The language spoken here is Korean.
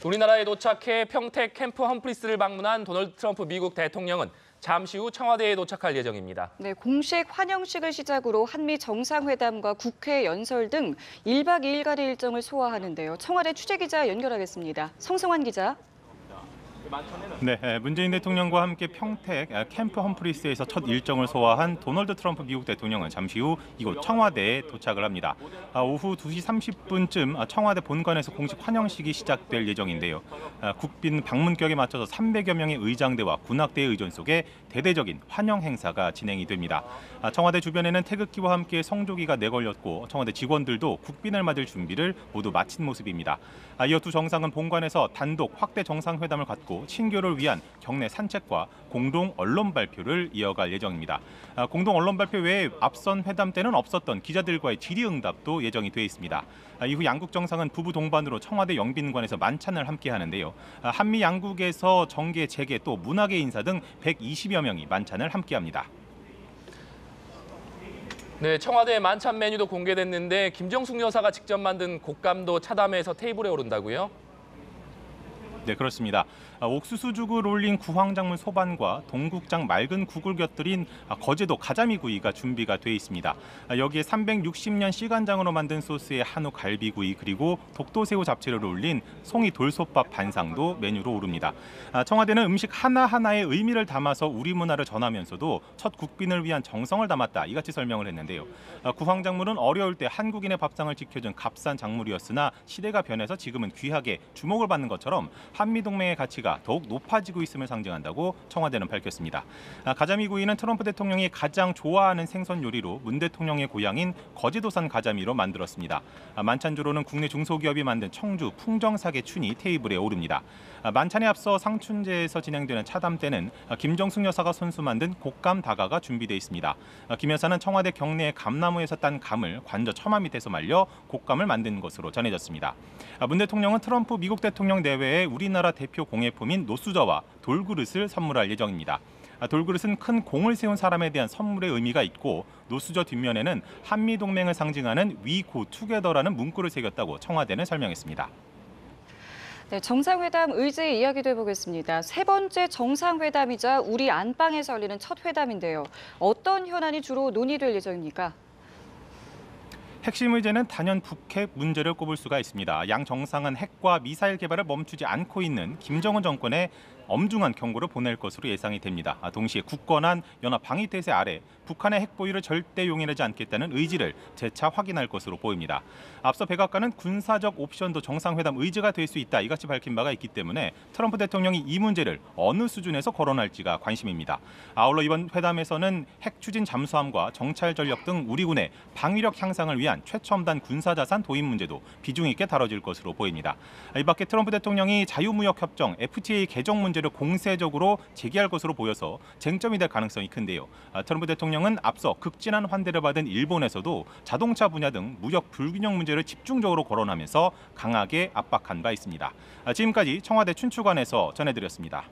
우리나라에 도착해 평택 캠프 험프리스를 방문한 도널드 트럼프 미국 대통령은 잠시 후 청와대에 도착할 예정입니다. 네, 공식 환영식을 시작으로 한미 정상회담과 국회 연설 등 1박 2일간의 일정을 소화하는데요. 청와대 취재기자 연결하겠습니다. 성승환 기자. 네, 문재인 대통령과 함께 평택 캠프 험프리스에서 첫 일정을 소화한 도널드 트럼프 미국 대통령은 잠시 후 이곳 청와대에 도착을 합니다. 오후 2시 30분쯤 청와대 본관에서 공식 환영식이 시작될 예정인데요. 국빈 방문격에 맞춰서 300여 명의 의장대와 군악대의 의전 속에 대대적인 환영 행사가 진행이 됩니다. 청와대 주변에는 태극기와 함께 성조기가 내걸렸고 청와대 직원들도 국빈을 맞을 준비를 모두 마친 모습입니다. 이어 두 정상은 본관에서 단독 확대 정상회담을 갖고 친교를 위한 경내 산책과 공동 언론 발표를 이어갈 예정입니다. 공동 언론 발표 외에 앞선 회담 때는 없었던 기자들과의 질의응답도 예정이 돼 있습니다. 이후 양국 정상은 부부 동반으로 청와대 영빈관에서 만찬을 함께 하는데요. 한미 양국에서 정계, 재계 또 문화계 인사 등 120여 명이 만찬을 함께합니다. 네, 청와대 만찬 메뉴도 공개됐는데 김정숙 여사가 직접 만든 곶감도 차담해서 테이블에 오른다고요? 네, 그렇습니다. 옥수수죽을 올린 구황작물 소반과 동국장 맑은 국을 곁들인 거제도 가자미구이가 준비가 돼 있습니다. 여기에 360년 씨간장으로 만든 소스에 한우 갈비구이 그리고 독도새우 잡채를 올린 송이 돌솥밥 반상도 메뉴로 오릅니다. 청와대는 음식 하나하나에 의미를 담아서 우리 문화를 전하면서도 첫 국빈을 위한 정성을 담았다 이같이 설명을 했는데요. 구황작물은 어려울 때 한국인의 밥상을 지켜준 값싼 작물이었으나 시대가 변해서 지금은 귀하게 주목을 받는 것처럼 한미동맹의 가치가 더욱 높아지고 있음을 상징한다고 청와대는 밝혔습니다. 가자미구이는 트럼프 대통령이 가장 좋아하는 생선 요리로 문 대통령의 고향인 거제도산 가자미로 만들었습니다. 만찬주로는 국내 중소기업이 만든 청주 풍정사계 춘이 테이블에 오릅니다. 만찬에 앞서 상춘제에서 진행되는 차담 때는 김정숙 여사가 손수 만든 곶감 다가가 준비돼 있습니다. 김 여사는 청와대 경내의 감나무에서 딴 감을 관저 처마 밑에서 말려 곶감을 만든 것으로 전해졌습니다. 문 대통령은 트럼프 미국 대통령 내외에 우리나라 대표 공예품인 노수저와 돌그릇을 선물할 예정입니다. 돌그릇은 큰 공을 세운 사람에 대한 선물의 의미가 있고 노수저 뒷면에는 한미동맹을 상징하는 We Go Together라는 문구를 새겼다고 청와대는 설명했습니다. 네, 정상회담 의제 이야기도 해보겠습니다. 세 번째 정상회담이자 우리 안방에서 열리는 첫 회담인데요. 어떤 현안이 주로 논의될 예정입니까? 핵심 의제는 단연 북핵 문제를 꼽을 수가 있습니다. 양 정상은 핵과 미사일 개발을 멈추지 않고 있는 김정은 정권에 엄중한 경고를 보낼 것으로 예상이 됩니다. 동시에 굳건한 연합 방위 태세 아래 북한의 핵 보유를 절대 용인하지 않겠다는 의지를 재차 확인할 것으로 보입니다. 앞서 백악관은 군사적 옵션도 정상회담 의제가 될 수 있다 이같이 밝힌 바가 있기 때문에 트럼프 대통령이 이 문제를 어느 수준에서 거론할지가 관심입니다. 아울러 이번 회담에서는 핵 추진 잠수함과 정찰 전력 등 우리 군의 방위력 향상을 위한 최첨단 군사자산 도입 문제도 비중 있게 다뤄질 것으로 보입니다. 이 밖에 트럼프 대통령이 자유무역협정 FTA 개정 문제를 공세적으로 제기할 것으로 보여서 쟁점이 될 가능성이 큰데요. 트럼프 대통령은 앞서 극진한 환대를 받은 일본에서도 자동차 분야 등 무역 불균형 문제를 집중적으로 거론하면서 강하게 압박한 바 있습니다. 지금까지 청와대 춘추관에서 전해드렸습니다.